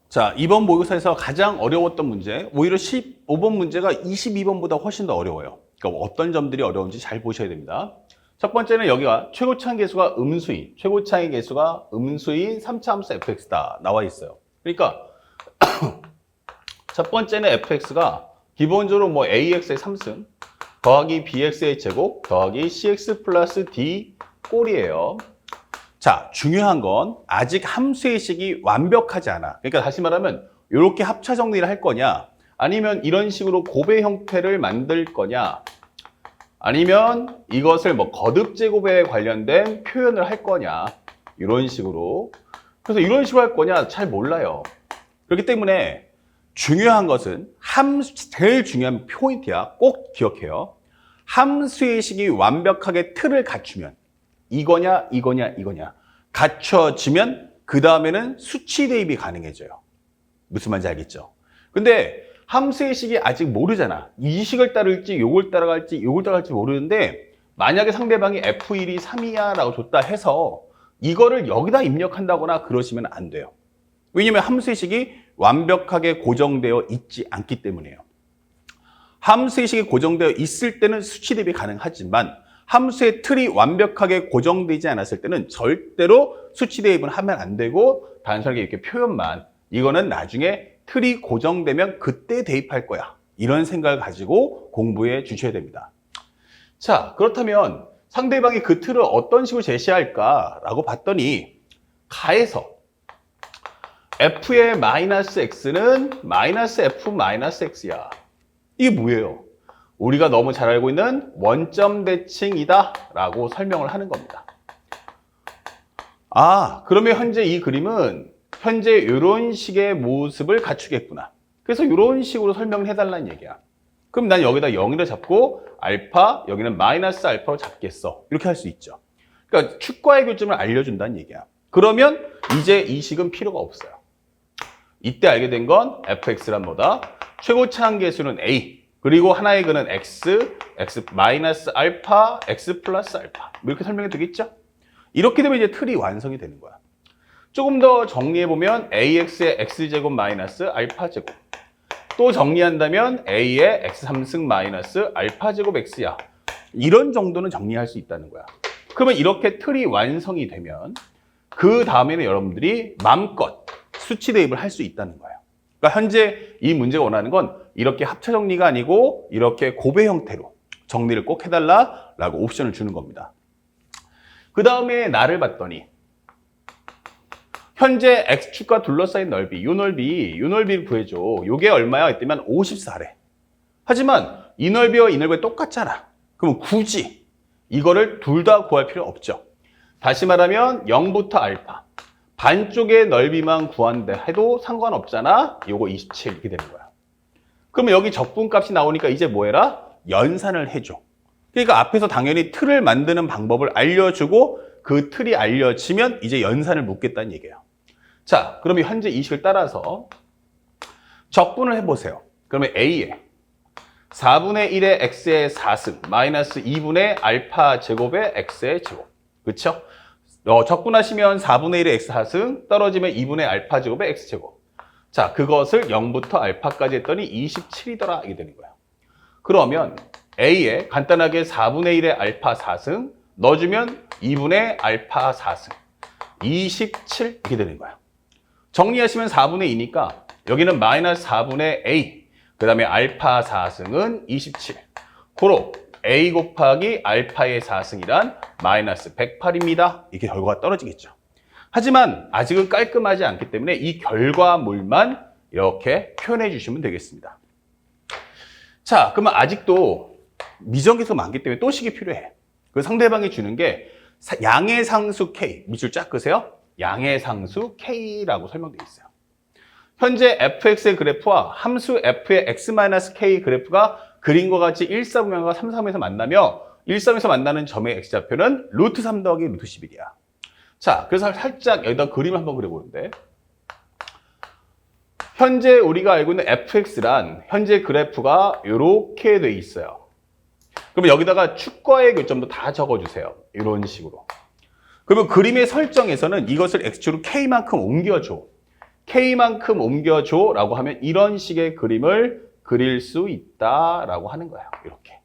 자, 이번 모의고사에서 가장 어려웠던 문제, 오히려 15번 문제가 22번보다 훨씬 더 어려워요. 그러니까 어떤 점들이 어려운지 잘 보셔야 됩니다. 첫 번째는 여기가 최고차항 계수가 음수인, 최고차항의 계수가 음수인 3차 함수 fx다 나와 있어요. 그러니까 첫 번째는 fx가 기본적으로 뭐 ax의 3승 더하기 bx의 제곱 더하기 cx 플러스 d 꼴이에요. 자, 중요한 건 아직 함수의 식이 완벽하지 않아. 그러니까 다시 말하면 이렇게 합차 정리를 할 거냐, 아니면 이런 식으로 곱의 형태를 만들 거냐, 아니면 이것을 뭐 거듭 제곱에 관련된 표현을 할 거냐, 이런 식으로. 그래서 이런 식으로 할 거냐 잘 몰라요. 그렇기 때문에 중요한 것은 제일 중요한 포인트야. 꼭 기억해요. 함수의 식이 완벽하게 틀을 갖추면 이거냐 이거냐 이거냐 갖춰지면 그 다음에는 수치 대입이 가능해져요. 무슨 말인지 알겠죠? 근데 함수의 식이 아직 모르잖아. 이 식을 따를지 요걸 따라갈지 요걸 따라갈지 모르는데, 만약에 상대방이 F1이 3이야 라고 줬다 해서 이거를 여기다 입력한다거나 그러시면 안 돼요. 왜냐면 함수의 식이 완벽하게 고정되어 있지 않기 때문이에요. 함수의 식이 고정되어 있을 때는 수치 대입이 가능하지만 함수의 틀이 완벽하게 고정되지 않았을 때는 절대로 수치 대입은 하면 안 되고, 단순하게 이렇게 표현만, 이거는 나중에 틀이 고정되면 그때 대입할 거야, 이런 생각을 가지고 공부해 주셔야 됩니다. 자, 그렇다면 상대방이 그 틀을 어떤 식으로 제시할까라고 봤더니 가에서 f의 마이너스 x는 마이너스 f 마이너스 x야. 이게 뭐예요? 우리가 너무 잘 알고 있는 원점 대칭이다 라고 설명을 하는 겁니다. 아, 그러면 현재 이 그림은 현재 이런 식의 모습을 갖추겠구나. 그래서 이런 식으로 설명을 해달라는 얘기야. 그럼 난 여기다 0이라 잡고 알파, 여기는 마이너스 알파로 잡겠어. 이렇게 할 수 있죠. 그러니까 축과의 교점을 알려준다는 얘기야. 그러면 이제 이 식은 필요가 없어요. 이때 알게 된 건 fx란 뭐다? 최고차항 계수는 a, 그리고 하나의 근은 x, x 마이너스 알파, x 플러스 알파. 이렇게 설명이 되겠죠? 이렇게 되면 이제 틀이 완성이 되는 거야. 조금 더 정리해보면 ax의 x제곱 마이너스 알파제곱. 또 정리한다면 a의 x3승 마이너스 알파제곱 x야. 이런 정도는 정리할 수 있다는 거야. 그러면 이렇게 틀이 완성이 되면 그 다음에는 여러분들이 마음껏 수치 대입을 할 수 있다는 거예요. 그러니까 현재 이 문제가 원하는 건 이렇게 합차 정리가 아니고 이렇게 곱의 형태로 정리를 꼭 해달라라고 옵션을 주는 겁니다. 그 다음에 나를 봤더니 현재 x축과 둘러싸인 넓이, 요 넓이를 구해줘. 요게 얼마야? 했더니 54래. 하지만 이 넓이와 이 넓이가 똑같잖아. 그럼 굳이 이거를 둘 다 구할 필요 없죠. 다시 말하면 0부터 알파, 반쪽의 넓이만 구한다 해도 상관없잖아. 요거 27 이렇게 되는 거야. 그러면 여기 적분값이 나오니까 이제 뭐 해라? 연산을 해줘. 그러니까 앞에서 당연히 틀을 만드는 방법을 알려주고 그 틀이 알려지면 이제 연산을 묻겠다는 얘기예요. 자, 그러면 현재 이 식을 따라서 적분을 해보세요. 그러면 a에 4분의 1의 x의 4승 마이너스 2분의 알파 제곱의 x의 제곱. 그렇죠? 적분하시면 4분의 1의 x 4승 떨어지면 2분의 알파 제곱의 x 제곱. 자, 그것을 0부터 알파까지 했더니 27이더라 이게 되는 거야. 그러면 a에 간단하게 4분의 1의 알파 4승 넣어주면 2분의 알파 4승 27 이렇게 되는 거야. 정리하시면 4분의 2니까 여기는 마이너스 4분의 a, 그 다음에 알파 4승은 27. 고로 a 곱하기 알파의 4승이란 마이너스 108입니다. 이렇게 결과가 떨어지겠죠. 하지만 아직은 깔끔하지 않기 때문에 이 결과물만 이렇게 표현해 주시면 되겠습니다. 자, 그러면 아직도 미정계수가 많기 때문에 또 식이 필요해. 그 상대방이 주는 게 양의 상수 k, 밑줄 쫙 그으세요. 양의 상수 k라고 설명되어 있어요. 현재 fx의 그래프와 함수 f의 x-k 그래프가 그림과 같이 1,4분면과 3,3에서 만나며 1,3에서 만나는 점의 x좌표는 루트 3 더하기 루트 11이야. 자, 그래서 살짝 여기다 그림을 한번 그려보는데, 현재 우리가 알고 있는 fx란 현재 그래프가 이렇게 돼 있어요. 그러면 여기다가 축과의 교점도 다 적어주세요. 이런 식으로. 그러면 그림의 설정에서는 이것을 x축으로 k만큼 옮겨줘. K만큼 옮겨줘 라고 하면 이런 식의 그림을 그릴 수 있다라고 하는 거예요. 이렇게.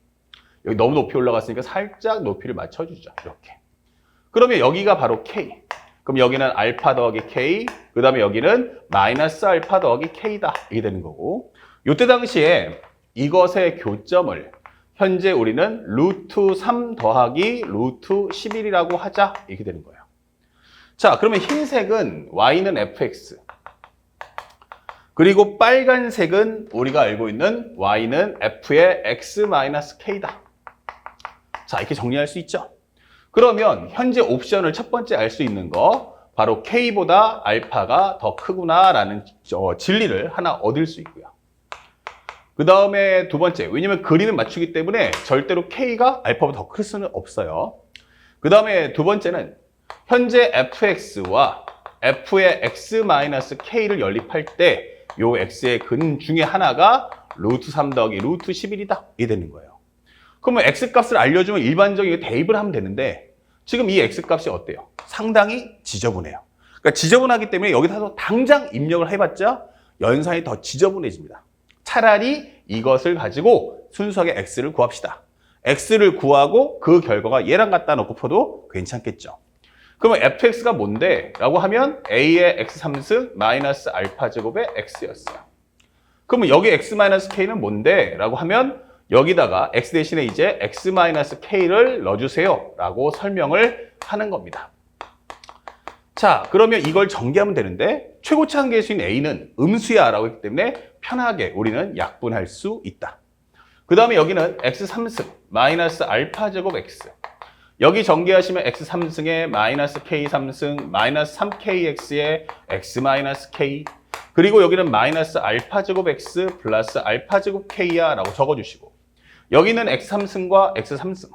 여기 너무 높이 올라갔으니까 살짝 높이를 맞춰주죠. 이렇게. 그러면 여기가 바로 K. 그럼 여기는 알파 더하기 K, 그 다음에 여기는 마이너스 알파 더하기 K다. 이게 되는 거고. 이때 당시에 이것의 교점을 현재 우리는 루트 3 더하기 루트 11이라고 하자. 이렇게 되는 거예요. 자, 그러면 흰색은 Y는 fx. 그리고 빨간색은 우리가 알고 있는 Y는 f의 x-k다. 자, 이렇게 정리할 수 있죠. 그러면 현재 옵션을 첫 번째 알 수 있는 거 바로 K보다 알파가 더 크구나라는 진리를 하나 얻을 수 있고요. 그 다음에 두 번째, 왜냐면 그림을 맞추기 때문에 절대로 K가 알파보다 더 클 수는 없어요. 그 다음에 두 번째는 현재 fx와 f의 x-k를 연립할 때 요 x의 근 중에 하나가 루트 3 더하기 루트 11이다. 이게 되는 거예요. 그러면 x값을 알려주면 일반적인 대입을 하면 되는데 지금 이 x값이 어때요? 상당히 지저분해요. 그러니까 지저분하기 때문에 여기서 당장 입력을 해봤자 연산이 더 지저분해집니다. 차라리 이것을 가지고 순수하게 x를 구합시다. x를 구하고 그 결과가 얘랑 갖다 놓고 펴도 괜찮겠죠. 그러면 fx가 뭔데? 라고 하면 a의 x3승 마이너스 알파 제곱의 x였어요. 그러면 여기 x-k는 뭔데? 라고 하면 여기다가 x 대신에 이제 x-k를 넣어주세요. 라고 설명을 하는 겁니다. 자, 그러면 이걸 전개하면 되는데 최고치 한계수인 a는 음수야 라고 했기 때문에 편하게 우리는 약분할 수 있다. 그 다음에 여기는 x3승 마이너스 알파 제곱 x. 여기 전개하시면 x3승에 마이너스 k3승 마이너스 3kx에 x-k. 그리고 여기는 마이너스 알파 제곱 x 플러스 알파 제곱 k야 라고 적어주시고 여기는 x3승과 x3승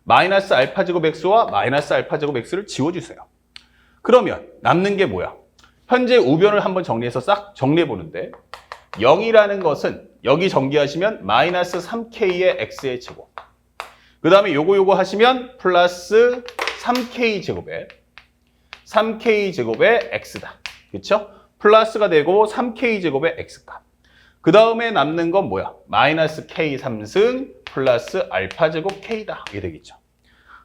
마이너스 알파 제곱 x와 마이너스 알파 제곱 x를 지워주세요. 그러면 남는 게 뭐야? 현재 우변을 한번 정리해서 싹 정리해 보는데 0이라는 것은 여기 전개하시면 마이너스 3k의 x의 제곱 그 다음에 요거 하시면 플러스 3k 제곱에 x다. 그렇죠? 플러스가 되고 3k 제곱의 x값. 그 다음에 남는 건 뭐야? 마이너스 k 3승 플러스 알파 제곱 k다. 이게 되겠죠.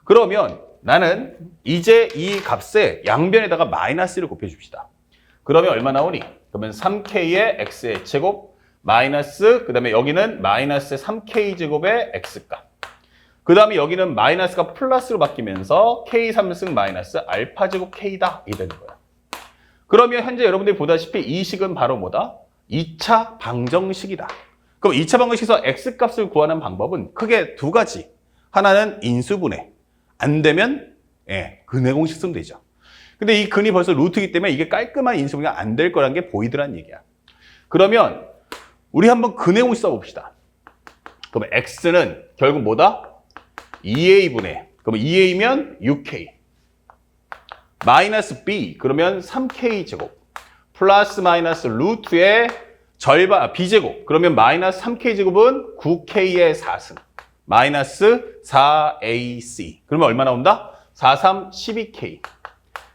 그러면 나는 이제 이 값에 양변에다가 마이너스를 곱해줍시다. 그러면 얼마 나오니? 그러면 3k의 x의 제곱 마이너스 그 다음에 여기는 마이너스 3k 제곱의 x값. 그 다음에 여기는 마이너스가 플러스로 바뀌면서 k3승 마이너스 알파 제곱 k다. 이게 되는 거야. 그러면 현재 여러분들이 보다시피 이 식은 바로 뭐다? 2차 방정식이다. 그럼 2차 방정식에서 x값을 구하는 방법은 크게 두 가지. 하나는 인수분해. 안 되면 근의 공식 쓰면 되죠. 근데 이 근이 벌써 루트이기 때문에 이게 깔끔한 인수분해가 안 될 거라는 게 보이더란 얘기야. 그러면 우리 한번 근의 공식 써봅시다. 그러면 x는 결국 뭐다? 2a분의, 그러면 2a면 6k. 마이너스 b, 그러면 3k 제곱. 플러스 마이너스 루트의 절반, b제곱. 그러면 마이너스 3k 제곱은 9k의 4승. 마이너스 4ac. 그러면 얼마 나온다? 4, 3, 12k.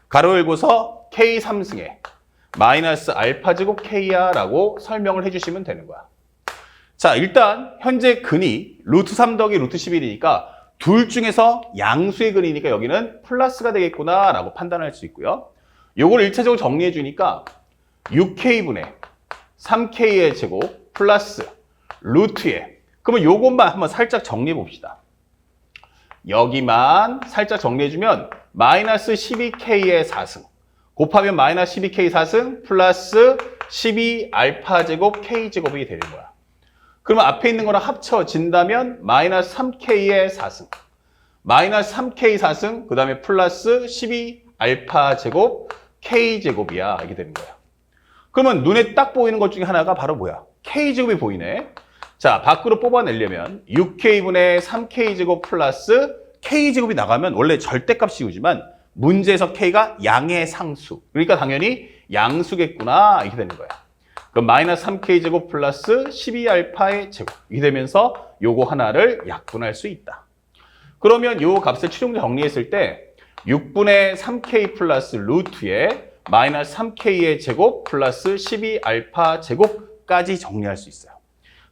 가로 열고서 k 3승에 마이너스 알파 제곱 k야 라고 설명을 해주시면 되는 거야. 자, 일단 현재 근이 루트 3 더하기 루트 11이니까 둘 중에서 양수의 근이니까 여기는 플러스가 되겠구나 라고 판단할 수 있고요. 요걸 1차적으로 정리해 주니까 6k분의 3k의 제곱 플러스 루트에 그러면 요것만 한번 살짝 정리해 봅시다. 여기만 살짝 정리해 주면 마이너스 12k의 4승 곱하면 마이너스 12k 4승 플러스 12 알파 제곱 k 제곱이 되는 거야. 그러면 앞에 있는 거랑 합쳐진다면 마이너스 3k의 4승 마이너스 3k 4승 그 다음에 플러스 12 알파 제곱 k 제곱이야. 이게 되는 거야. 그러면 눈에 딱 보이는 것 중에 하나가 바로 뭐야? k 제곱이 보이네. 자, 밖으로 뽑아내려면 6k분의 3k 제곱 플러스 k 제곱이 나가면 원래 절대값 씌우지만 문제에서 k가 양의 상수 그러니까 당연히 양수겠구나. 이렇게 되는 거야. 그럼 마이너스 3k 제곱 플러스 12알파의 제곱 이렇게 되면서 요거 하나를 약분할 수 있다. 그러면 요 값을 최종 정리했을 때 6분의 3k 플러스 루트에 마이너스 3k의 제곱 플러스 12알파 제곱까지 정리할 수 있어요.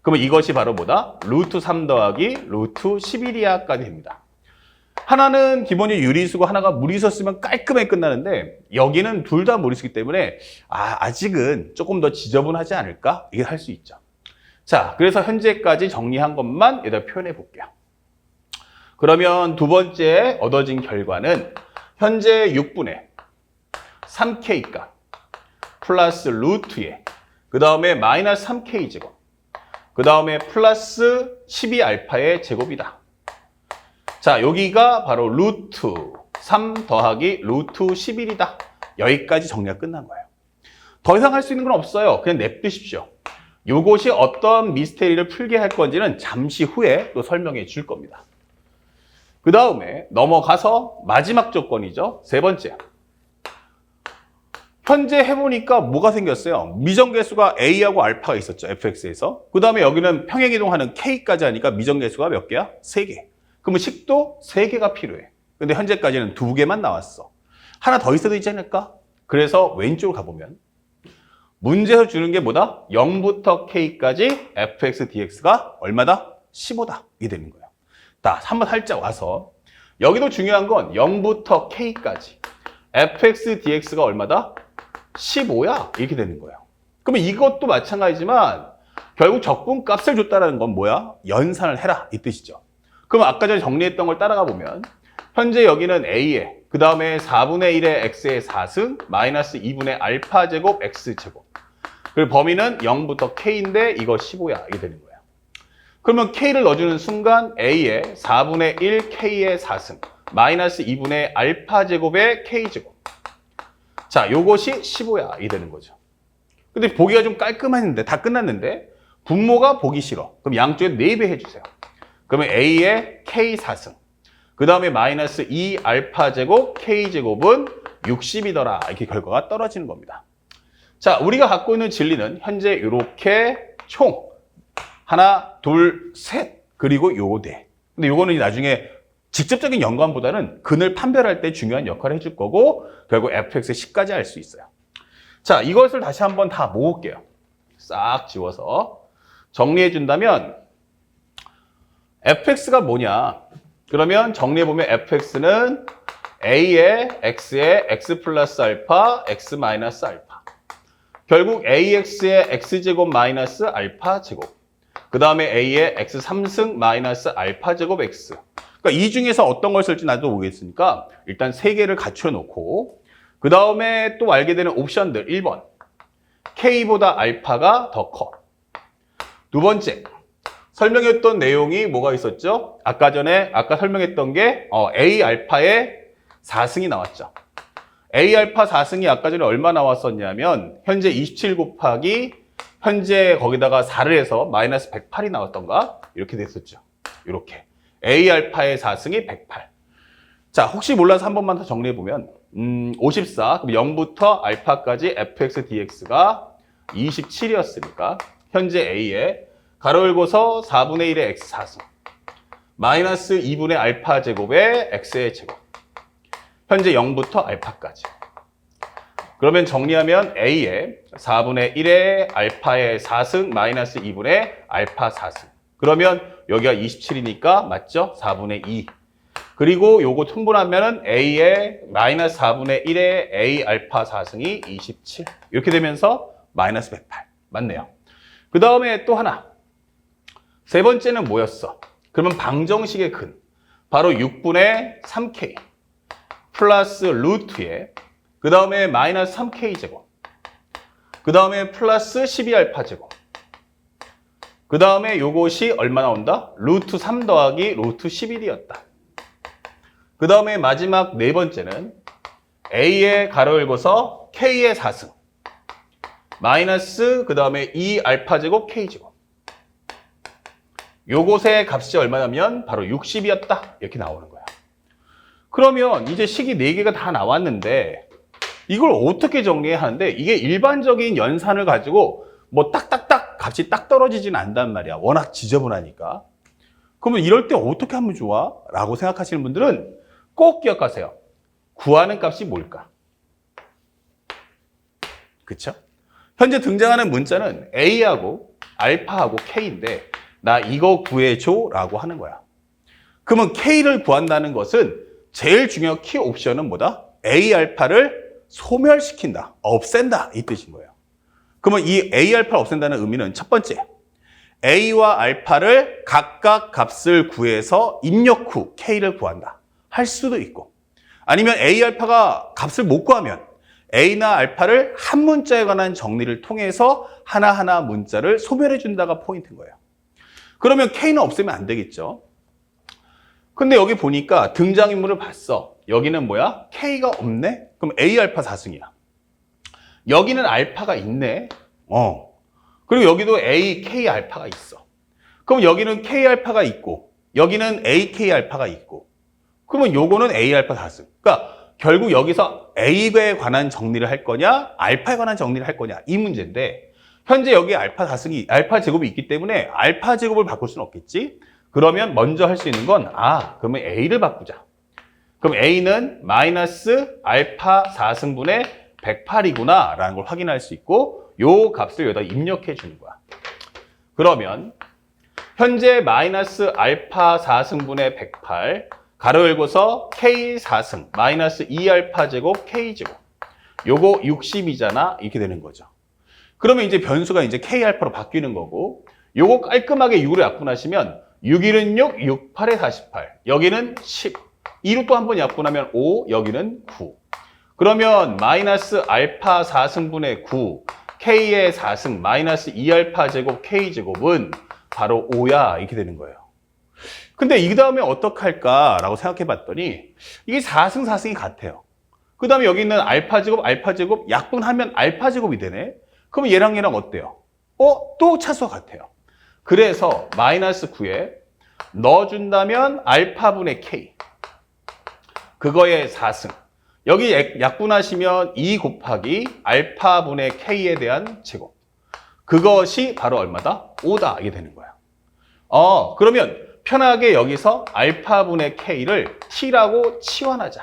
그러면 이것이 바로 뭐다? 루트 3 더하기 루트 11이야까지 됩니다. 하나는 기본이 유리수고 하나가 무리수 쓰면 깔끔하게 끝나는데 여기는 둘 다 무리수기 때문에 아직은 조금 더 지저분하지 않을까? 이게 할 수 있죠. 자, 그래서 현재까지 정리한 것만 여기다 표현해 볼게요. 그러면 두 번째 얻어진 결과는 현재 6분의 3k 값 플러스 루트에 그 다음에 마이너스 3k 제곱 그 다음에 플러스 12알파의 제곱이다. 자, 여기가 바로 루트 3 더하기 루트 11이다. 여기까지 정리가 끝난 거예요. 더 이상 할 수 있는 건 없어요. 그냥 냅두십시오. 이것이 어떤 미스테리를 풀게 할 건지는 잠시 후에 또 설명해 줄 겁니다. 그 다음에 넘어가서 마지막 조건이죠. 세 번째. 현재 해보니까 뭐가 생겼어요? 미정계수가 A하고 알파가 있었죠. fx에서. 그 다음에 여기는 평행이동하는 K까지 하니까 미정계수가 몇 개야? 3개. 그러면 식도 3개가 필요해. 근데 현재까지는 2개만 나왔어. 하나 더 있어도 있지 않을까? 그래서 왼쪽으로 가보면 문제에서 주는 게 뭐다? 0부터 K까지 fx dx가 얼마다? 15다. 이게 되는 거예요. 자, 한번 살짝 와서 여기도 중요한 건 0부터 K까지 fx dx가 얼마다? 15야. 이렇게 되는 거예요. 그러면 이것도 마찬가지지만 결국 적분값을 줬다는 건 뭐야? 연산을 해라. 이 뜻이죠. 그럼 아까 전에 정리했던 걸 따라가 보면 현재 여기는 A에 그 다음에 4분의 1의 X의 4승 마이너스 2분의 알파 제곱 X제곱 그리고 범위는 0부터 K인데 이거 15야. 이게 되는 거예요. 그러면 K를 넣어주는 순간 A에 4분의 1 K의 4승 마이너스 2분의 알파 제곱의 K제곱 자, 요것이 15야. 이게 되는 거죠. 근데 보기가 좀 깔끔했는데 다 끝났는데 분모가 보기 싫어. 그럼 양쪽에 4배 해주세요. 그러면 A의 K 4승 그 다음에 마이너스 2 알파 제곱 K 제곱은 60이더라. 이렇게 결과가 떨어지는 겁니다. 자, 우리가 갖고 있는 진리는 현재 이렇게 총 하나, 둘, 셋 그리고 요 네. 근데 요거는 나중에 직접적인 연관보다는 근을 판별할 때 중요한 역할을 해줄 거고 결국 fx의 10까지 알 수 있어요. 자, 이것을 다시 한번 다 모을게요. 싹 지워서 정리해 준다면 fx가 뭐냐? 그러면 정리해보면 fx는 a의 x의 x 플러스 알파, x 마이너스 알파. 결국 ax의 x제곱 마이너스 알파 제곱. 그 다음에 a의 x 3승 마이너스 알파 제곱 x. 그러니까 이 중에서 어떤 걸 쓸지 나도 모르겠으니까 일단 3개를 갖춰 놓고 그 다음에 또 알게 되는 옵션들 1번. k보다 알파가 더 커. 두 번째. 설명했던 내용이 뭐가 있었죠? 아까 설명했던 게 A 알파의 4승이 나왔죠. A 알파 4승이 아까 전에 얼마 나왔었냐면 현재 27 곱하기 현재 거기다가 4를 해서 마이너스 108이 나왔던가? 이렇게 됐었죠. 이렇게. A 알파의 4승이 108. 자, 혹시 몰라서 한 번만 더 정리해보면 54, 그럼 0부터 알파까지 fx dx가 27이었으니까 현재 A에 가로 열고서 4분의 1의 x 4승 마이너스 2분의 알파 제곱의 x의 제곱 현재 0부터 알파까지 그러면 정리하면 A에 4분의 1의 알파의 4승 마이너스 2분의 알파 4승 그러면 여기가 27이니까 맞죠? 4분의 2 그리고 요거 통분하면은 A의 마이너스 4분의 1의 A 알파 4승이 27 이렇게 되면서 마이너스 108 맞네요. 그 다음에 또 하나 세 번째는 뭐였어? 그러면 방정식의 근 바로 6분의 3k 플러스 루트에 그 다음에 마이너스 3k 제곱 그 다음에 플러스 12알파 제곱 그 다음에 요것이 얼마 나온다? 루트 3 더하기 루트 11이었다. 그 다음에 마지막 네 번째는 A의 가로 열고서 K의 4승 마이너스 그 다음에 2알파 제곱 K 제곱 요것의 값이 얼마냐면 바로 60이었다. 이렇게 나오는 거야. 그러면 이제 식이 4개가 다 나왔는데 이걸 어떻게 정리해야 하는데 이게 일반적인 연산을 가지고 뭐 딱딱딱 값이 딱 떨어지진 않단 말이야. 워낙 지저분하니까. 그러면 이럴 때 어떻게 하면 좋아? 라고 생각하시는 분들은 꼭 기억하세요. 구하는 값이 뭘까? 그쵸? 현재 등장하는 문자는 A하고 알파하고 K인데 나 이거 구해줘 라고 하는 거야. 그러면 K를 구한다는 것은 제일 중요한 키 옵션은 뭐다? A 알파를 소멸시킨다, 없앤다 이 뜻인 거예요. 그러면 이 A 알파를 없앤다는 의미는 첫 번째, A와 알파를 각각 값을 구해서 입력 후 K를 구한다 할 수도 있고, 아니면 A 알파가 값을 못 구하면 A나 알파를 한 문자에 관한 정리를 통해서 하나하나 문자를 소멸해 준다가 포인트인 거예요. 그러면 K는 없애면 안 되겠죠. 근데 여기 보니까 등장인물을 봤어. 여기는 뭐야? K가 없네? 그럼 A 알파 4승이야. 여기는 알파가 있네. 그리고 여기도 A, K 알파가 있어. 그럼 여기는 K 알파가 있고, 여기는 A, K 알파가 있고, 그러면 요거는 A 알파 4승. 그러니까 결국 여기서 A에 관한 정리를 할 거냐, 알파에 관한 정리를 할 거냐, 이 문제인데, 현재 여기 알파 4승이, 알파 제곱이 있기 때문에 알파 제곱을 바꿀 수는 없겠지? 그러면 먼저 할 수 있는 건, 그러면 A를 바꾸자. 그럼 A는 마이너스 알파 4승분의 108이구나 라는 걸 확인할 수 있고, 요 값을 여기다 입력해 주는 거야. 그러면 현재 마이너스 알파 4승분의 108 가로 열고서 K 4승 마이너스 2알파 제곱 K 제곱, 요거 60이잖아 이렇게 되는 거죠. 그러면 이제 변수가 이제 K 알파로 바뀌는 거고, 요거 깔끔하게 6으로 약분하시면 6, 1은 6, 6, 8에 48, 여기는 10, 2로 또 한 번 약분하면 5, 여기는 9. 그러면 마이너스 알파 4승분의 9, K의 4승 마이너스 2알파 제곱 K 제곱은 바로 5야 이렇게 되는 거예요. 근데 이 다음에 어떡할까라고 생각해 봤더니 이게 4승 4승이 같아요. 그 다음에 여기 있는 알파 제곱 약분하면 알파 제곱이 되네. 그럼 얘랑 어때요? 또 차수와 같아요. 그래서 마이너스 9에 넣어준다면 알파분의 K, 그거의 4승. 여기 약분하시면 2 곱하기 알파분의 K에 대한 제곱. 그것이 바로 얼마다? 5다. 이게 되는 거야. 그러면 편하게 여기서 알파분의 K를 T라고 치환하자.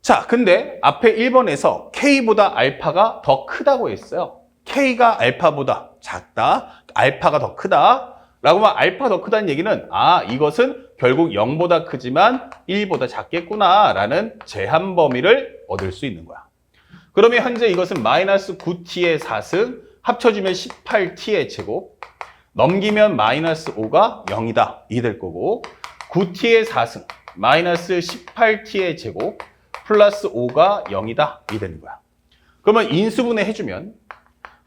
자, 근데 앞에 1번에서 K보다 알파가 더 크다고 했어요. K가 알파보다 작다, 알파가 더 크다 라고 하면 알파 더 크다는 얘기는 이것은 결국 0보다 크지만 1보다 작겠구나 라는 제한 범위를 얻을 수 있는 거야. 그러면 현재 이것은 마이너스 9t의 4승 합쳐주면 18t의 제곱, 넘기면 마이너스 5가 0이다 이게 될 거고, 9t의 4승 마이너스 18t의 제곱 플러스 5가 0이다 이게 되는 거야. 그러면 인수분해 해주면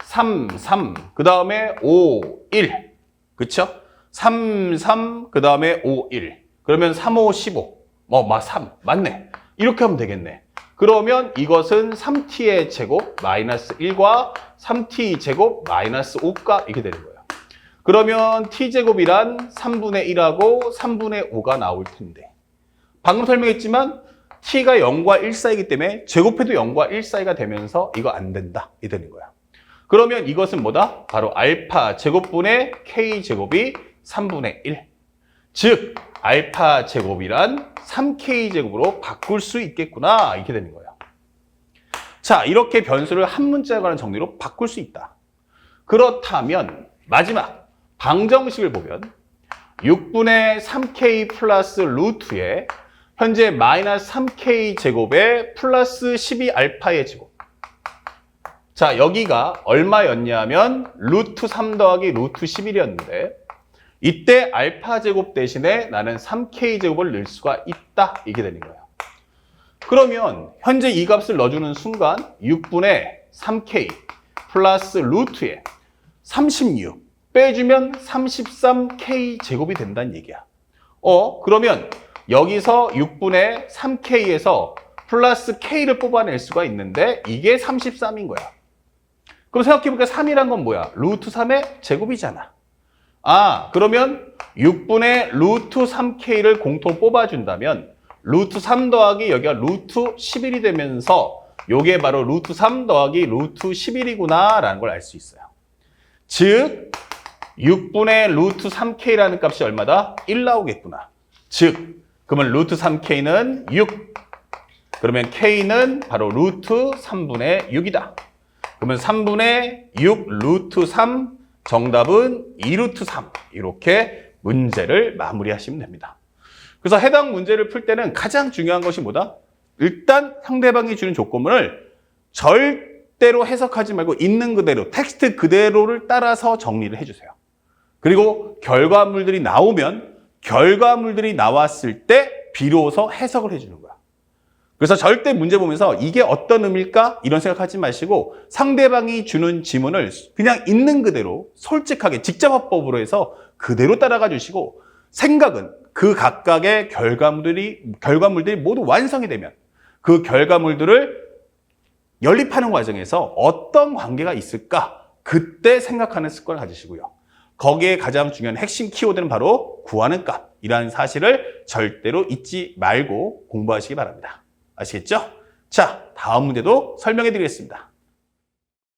3, 3, 그 다음에 5, 1. 그쵸? 3, 3, 그 다음에 5, 1. 그러면 3, 5, 15. 3. 맞네. 이렇게 하면 되겠네. 그러면 이것은 3t의 제곱 마이너스 1과 3t 제곱 마이너스 5가 이렇게 되는 거예요. 그러면 t제곱이란 3분의 1하고 3분의 5가 나올 텐데, 방금 설명했지만 t가 0과 1 사이이기 때문에 제곱해도 0과 1 사이가 되면서 이거 안 된다 이렇게 되는 거야. 그러면 이것은 뭐다? 바로 알파 제곱분의 K 제곱이 3분의 1. 즉 알파 제곱이란 3K 제곱으로 바꿀 수 있겠구나 이렇게 되는 거예요. 자, 이렇게 변수를 한 문자에 관한 정리로 바꿀 수 있다. 그렇다면 마지막 방정식을 보면 6분의 3K 플러스 루트에 현재 마이너스 3K 제곱에 플러스 12알파의 제곱. 자, 여기가 얼마였냐면 루트 3 더하기 루트 11이었는데 이때 알파 제곱 대신에 나는 3K 제곱을 넣을 수가 있다 이게 되는 거예요. 그러면 현재 이 값을 넣어주는 순간 6분의 3K 플러스 루트에 36 빼주면 33K 제곱이 된다는 얘기야. 그러면 여기서 6분의 3K에서 플러스 K를 뽑아낼 수가 있는데 이게 33인 거야. 그럼 생각해보니까 3이란 건 뭐야? 루트 3의 제곱이잖아. 그러면 6분의 루트 3K를 공통 뽑아준다면 루트 3 더하기 여기가 루트 11이 되면서 요게 바로 루트 3 더하기 루트 11이구나 라는 걸 알 수 있어요. 즉 6분의 루트 3K라는 값이 얼마다? 1 나오겠구나. 즉 그러면 루트 3K는 6, 그러면 K는 바로 루트 3분의 6이다. 그러면 3분의 6 루트 3 정답은 2루트 3 이렇게 문제를 마무리하시면 됩니다. 그래서 해당 문제를 풀 때는 가장 중요한 것이 뭐다? 일단 상대방이 주는 조건을 절대로 해석하지 말고 있는 그대로 텍스트 그대로를 따라서 정리를 해주세요. 그리고 결과물들이 나오면 결과물들이 나왔을 때 비로소 해석을 해주는 거야. 그래서 절대 문제 보면서 이게 어떤 의미일까? 이런 생각하지 마시고 상대방이 주는 지문을 그냥 있는 그대로 솔직하게 직접화법으로 해서 그대로 따라가 주시고 생각은 그 각각의 결과물들이 모두 완성이 되면 그 결과물들을 연립하는 과정에서 어떤 관계가 있을까? 그때 생각하는 습관을 가지시고요. 거기에 가장 중요한 핵심 키워드는 바로 구하는 값이라는 사실을 절대로 잊지 말고 공부하시기 바랍니다. 아시겠죠? 자, 다음 문제도 설명해 드리겠습니다.